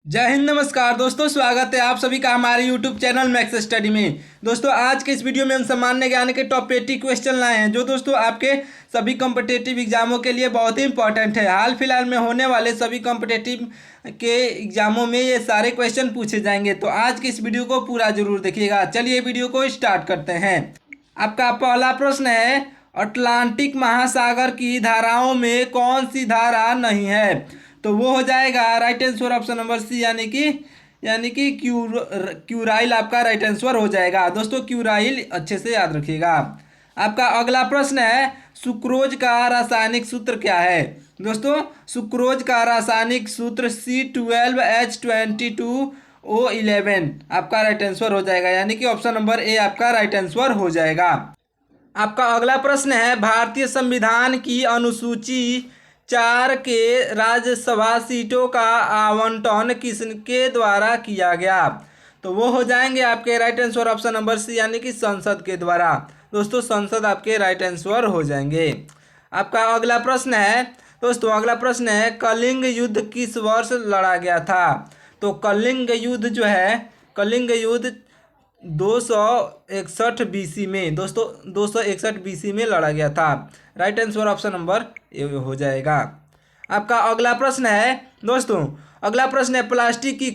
जय हिंद, नमस्कार दोस्तों। स्वागत है आप सभी का हमारे यूट्यूब चैनल मैक्स स्टडी में। दोस्तों आज के इस वीडियो में हम सामान्य ज्ञान के टॉप 80 क्वेश्चन लाए हैं जो दोस्तों आपके सभी कॉम्पिटिटिव एग्जामों के लिए बहुत ही इंपॉर्टेंट है। हाल फिलहाल में होने वाले सभी कॉम्पिटिटिव के एग्जामों में ये सारे क्वेश्चन पूछे जाएंगे, तो आज के इस वीडियो को पूरा जरूर देखिएगा। चलिए वीडियो को स्टार्ट करते हैं। आपका पहला प्रश्न है, अटलांटिक महासागर की धाराओं में कौन सी धारा नहीं है? तो वो हो जाएगा right answer option number C, यानी कि क्यूराइल आपका राइट आंसर हो जाएगा। दोस्तों क्यूराइल अच्छे से याद रखिएगा। आपका अगला प्रश्न है, सुक्रोज का रासायनिक सूत्र क्या है? दोस्तों सुक्रोज का रासायनिक सूत्र C12H22O11 आपका राइट आंसर हो जाएगा, यानी कि ऑप्शन नंबर ए आपका राइट आंसर हो जाएगा। आपका अगला प्रश्न है, भारतीय संविधान की अनुसूची 4 के राज्यसभा सीटों का आवंटन किसके द्वारा किया गया? तो वो हो जाएंगे आपके right answer option number C, यानी कि संसद के द्वारा। दोस्तों संसद आपके राइट आंसर हो जाएंगे। आपका अगला प्रश्न है, दोस्तों अगला प्रश्न है, कलिंग युद्ध किस वर्ष लड़ा गया था? तो कलिंग युद्ध जो है, कलिंग युद्ध 261 बीसी में, दोस्तों 261 बीसी में लड़ा गया था। Right answer option number A हो जाएगा। आपका अगला प्रश्न है, दोस्तों अगला प्रश्न है, प्लास्टिक की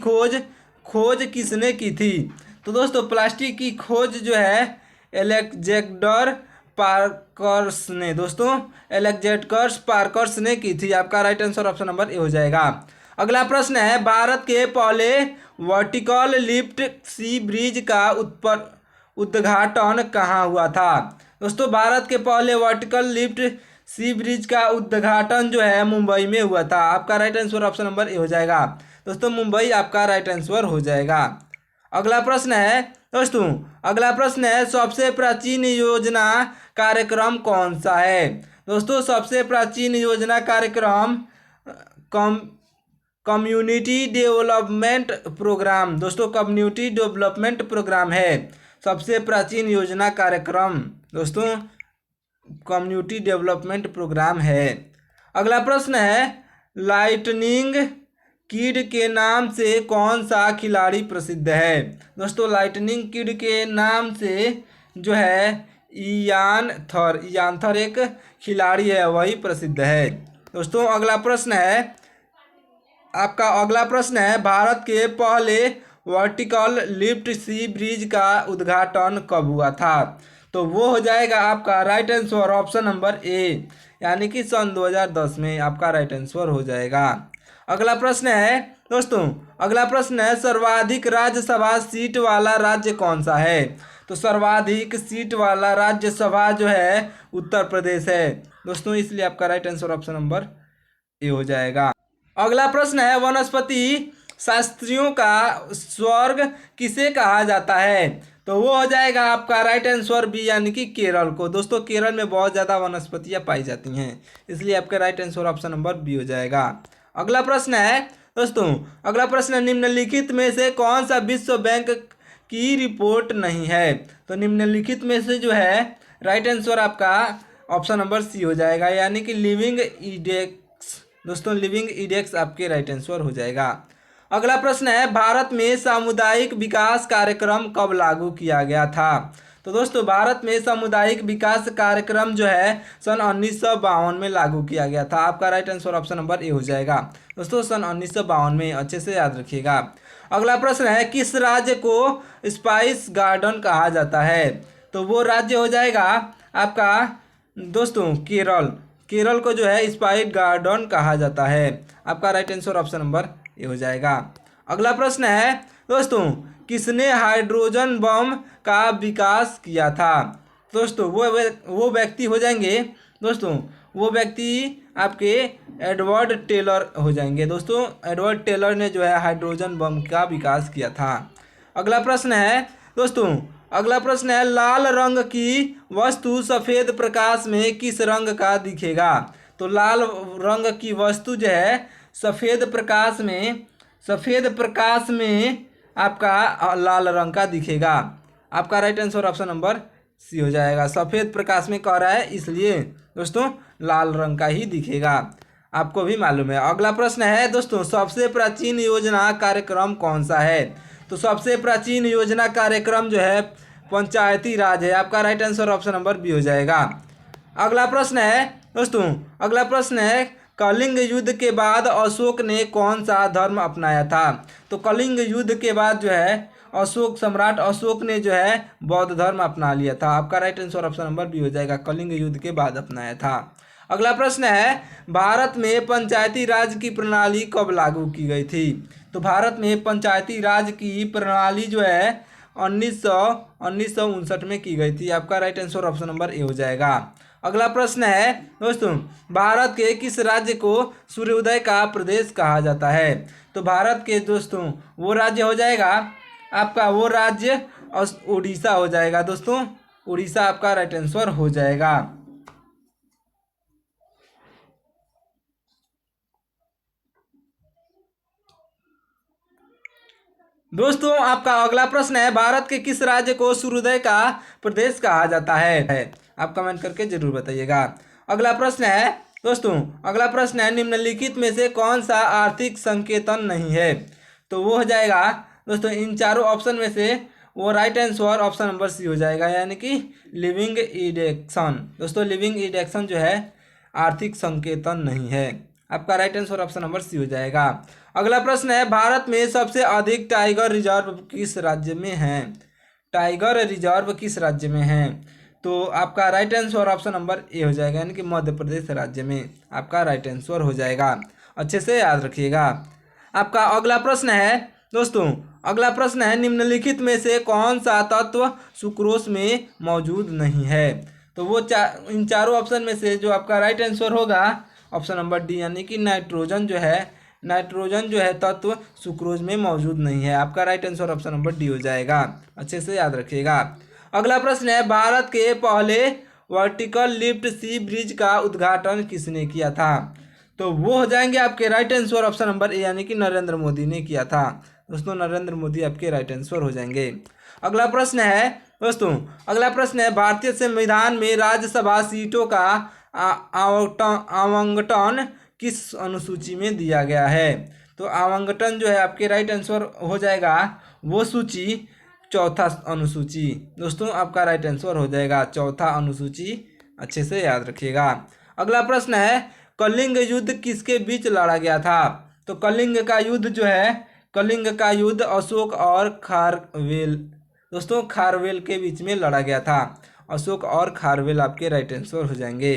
खोज किसने की थी? तो दोस्तों प्लास्टिक की खोज जो है एलेक्जेंडर पार्कर्स ने, दोस्तों एलेक्जेंडर पार्कर्स ने की थी। आपका right answer option number A हो जाएगा। अगला प्रश्न है, भारत के पहले वर्टिकल लिफ्ट सी ब्रिज का उद्घाटन कहाँ हुआ था? दोस्तों भारत के पहले वर्टिकल लिफ्ट सी ब्रिज का उद्घाटन जो है मुंबई में हुआ था। आपका right answer option number A हो जाएगा। दोस्तों मुंबई आपका राइट आंसर हो जाएगा। अगला प्रश्न है, दोस्तों अगला प्रश्न है, सबसे प्राचीन योजना कार्यक्रम कौन सा है? दोस्तों सबसे प्राचीन योजना कार्यक्रम कम्युनिटी डेवलपमेंट प्रोग्राम, दोस्तों कम्युनिटी डेवलपमेंट प्रोग्राम है सबसे प्राचीन योजना कार्यक्रम, दोस्तों कम्युनिटी डेवलपमेंट प्रोग्राम है। अगला प्रश्न है, लाइटनिंग किड के नाम से कौन सा खिलाड़ी प्रसिद्ध है? दोस्तों लाइटनिंग किड के नाम से जो है इयान थर एक खिलाड़ी है, वही प्रसिद्ध है। दोस्तों अगला प्रश्न है, आपका अगला प्रश्न है, भारत के पहले वर्टिकल लिफ्ट सी ब्रिज का उद्घाटन कब हुआ था? तो वो हो जाएगा आपका right answer option number A, यानी कि सन 2010 में आपका राइट आंसर हो जाएगा। अगला प्रश्न है, दोस्तों अगला प्रश्न है, सर्वाधिक राज्यसभा सीट वाला राज्य कौन सा है? तो सर्वाधिक सीट वाला राज्यसभा जो है उत्तर प्रदेश है, दोस्तों इसलिए आपका right answer option number A हो जाएगा। अगला प्रश्न है, वनस्पति शास्त्रियों का स्वर्ग किसे कहा जाता है? तो वो हो जाएगा आपका राइट आंसर बी, यानी कि केरल को। दोस्तों केरल में बहुत ज़्यादा वनस्पतियां पाई जाती हैं, इसलिए आपका right answer option number B हो जाएगा। अगला प्रश्न है, दोस्तों अगला प्रश्न है, निम्नलिखित में से कौन सा विश्व बैंक की रिपोर्ट नहीं है? तो निम्नलिखित में से जो है राइट आंसर आपका ऑप्शन नंबर सी हो जाएगा, यानी कि लिविंग इंडेक्स, दोस्तों लिविंग इंडेक्स आपके राइट आंसर हो जाएगा। अगला प्रश्न है, भारत में सामुदायिक विकास कार्यक्रम कब लागू किया गया था? तो दोस्तों भारत में सामुदायिक विकास कार्यक्रम जो है सन 1952 में लागू किया गया था। आपका right answer option number A हो जाएगा। दोस्तों सन 1952 में, अच्छे से याद रखिएगा। अगला प्रश्न है, किस राज्य को स्पाइस गार्डन कहा जाता है? तो वो राज्य हो जाएगा आपका दोस्तों केरल को जो है स्पाइस गार्डन कहा जाता है। आपका right answer option number A हो जाएगा। अगला प्रश्न है, दोस्तों किसने हाइड्रोजन बम का विकास किया था? दोस्तों वो व्यक्ति हो जाएंगे, दोस्तों वो व्यक्ति आपके एडवर्ड टेलर हो जाएंगे। दोस्तों एडवर्ड टेलर ने जो है हाइड्रोजन बम का विकास किया था। अगला प्रश्न है, दोस्तों अगला प्रश्न है, लाल रंग की वस्तु सफ़ेद प्रकाश में किस रंग का दिखेगा? तो लाल रंग की वस्तु जो है सफ़ेद प्रकाश में आपका लाल रंग का दिखेगा। आपका right answer option number C हो जाएगा। सफ़ेद प्रकाश में कह रहा है, इसलिए दोस्तों लाल रंग का ही दिखेगा। आपको भी मालूम है। अगला प्रश्न है दोस्तों, सबसे प्राचीन योजना कार्यक्रम कौन सा है? तो सबसे प्राचीन योजना कार्यक्रम जो है पंचायती राज है। आपका right answer option number B हो जाएगा। अगला प्रश्न है दोस्तों, अगला प्रश्न है कलिंग युद्ध के बाद अशोक ने कौन सा धर्म अपनाया था? तो कलिंग युद्ध के बाद जो है अशोक, सम्राट अशोक ने जो है बौद्ध धर्म अपना लिया था। आपका right answer option number B हो जाएगा, कलिंग युद्ध के बाद अपनाया था। अगला प्रश्न है भारत में पंचायती राज की प्रणाली कब लागू की गई थी? तो भारत में पंचायती राज की प्रणाली जो है 1959 में की गई थी। आपका right answer option number A हो जाएगा। अगला प्रश्न है दोस्तों, भारत के किस राज्य को सूर्योदय का प्रदेश कहा जाता है? तो भारत के दोस्तों वो राज्य हो जाएगा आपका, वो राज्य उड़ीसा हो जाएगा दोस्तों, उड़ीसा आपका राइट आंसर हो जाएगा। दोस्तों आपका अगला प्रश्न है भारत के किस राज्य को सूर्योदय का प्रदेश कहा जाता है? आप कमेंट करके जरूर बताइएगा। अगला प्रश्न है दोस्तों, अगला प्रश्न है निम्नलिखित में से कौन सा आर्थिक संकेतन नहीं है? तो वो हो जाएगा दोस्तों इन चारों ऑप्शन में से वो right answer option number C हो जाएगा, यानी कि लिविंग इंडेक्सन। दोस्तों लिविंग इंडेक्सन जो है आर्थिक संकेतन नहीं है। आपका right answer option number C हो जाएगा। अगला प्रश्न है भारत में सबसे अधिक टाइगर रिजर्व किस राज्य में है? टाइगर रिजर्व किस राज्य में है? तो आपका right answer option number A हो जाएगा, यानी कि मध्य प्रदेश राज्य में। आपका राइट आंसर हो जाएगा, अच्छे से याद रखिएगा। आपका अगला प्रश्न है दोस्तों, अगला प्रश्न है निम्नलिखित में से कौन सा तत्व सुक्रोज में मौजूद नहीं है? तो वो इन चारों ऑप्शन में से जो आपका राइट आंसर होगा ऑप्शन नंबर डी, यानी कि नाइट्रोजन जो है तत्व सुक्रोज में मौजूद नहीं है। आपका right answer option number D हो जाएगा, अच्छे से याद रखिएगा। अगला प्रश्न है भारत के पहले वर्टिकल लिफ्ट सी ब्रिज का उद्घाटन किसने किया था? तो वो हो जाएंगे आपके right answer option number A, यानी कि नरेंद्र मोदी ने किया था। दोस्तों नरेंद्र मोदी आपके राइट आंसर हो जाएंगे। अगला प्रश्न है दोस्तों, अगला प्रश्न है भारतीय संविधान में राज्यसभा सीटों का आवंटन किस अनुसूची में दिया गया है? तो आवंटन जो है आपके राइट आंसर हो जाएगा वो सूची चौथा अनुसूची। दोस्तों आपका राइट आंसर हो जाएगा चौथा अनुसूची, अच्छे से याद रखिएगा। अगला प्रश्न है कलिंग युद्ध किसके बीच लड़ा गया था? तो कलिंग का युद्ध जो है, कलिंग का युद्ध अशोक और खारवेल, दोस्तों खारवेल के बीच में लड़ा गया था। अशोक और खारवेल आपके राइट आंसर हो जाएंगे।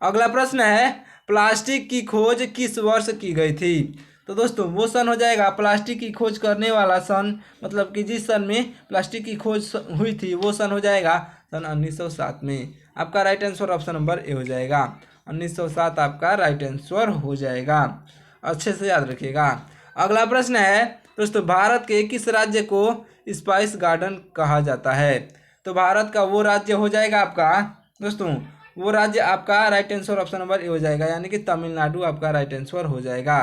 अगला प्रश्न है प्लास्टिक की खोज किस वर्ष की गई थी? तो दोस्तों वो सन हो जाएगा, प्लास्टिक की खोज करने वाला सन, मतलब कि जिस सन में प्लास्टिक की खोज हुई थी वो सन हो जाएगा सन 1907 में। आपका right answer option number A हो जाएगा, 1907 आपका राइट आंसर हो जाएगा, अच्छे से याद रखिएगा। अगला प्रश्न है दोस्तों, भारत के किस राज्य को स्पाइस गार्डन कहा जाता है? तो भारत का वो राज्य हो जाएगा आपका दोस्तों, वो राज्य आपका right answer option number A हो जाएगा, यानी कि तमिलनाडु आपका राइट आंसर हो जाएगा,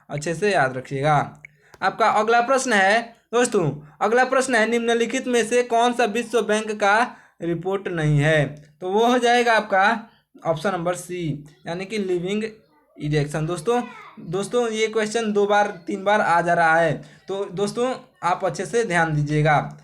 अच्छे से याद रखिएगा। आपका अगला प्रश्न है दोस्तों, अगला प्रश्न है निम्नलिखित में से कौन सा विश्व बैंक का रिपोर्ट नहीं है? तो वो हो जाएगा आपका ऑप्शन नंबर सी, यानी कि लिविंग इंडेक्सन। दोस्तों ये क्वेश्चन 2 बार 3 बार आ जा रहा है, तो दोस्तों आप अच्छे से ध्यान दीजिएगा।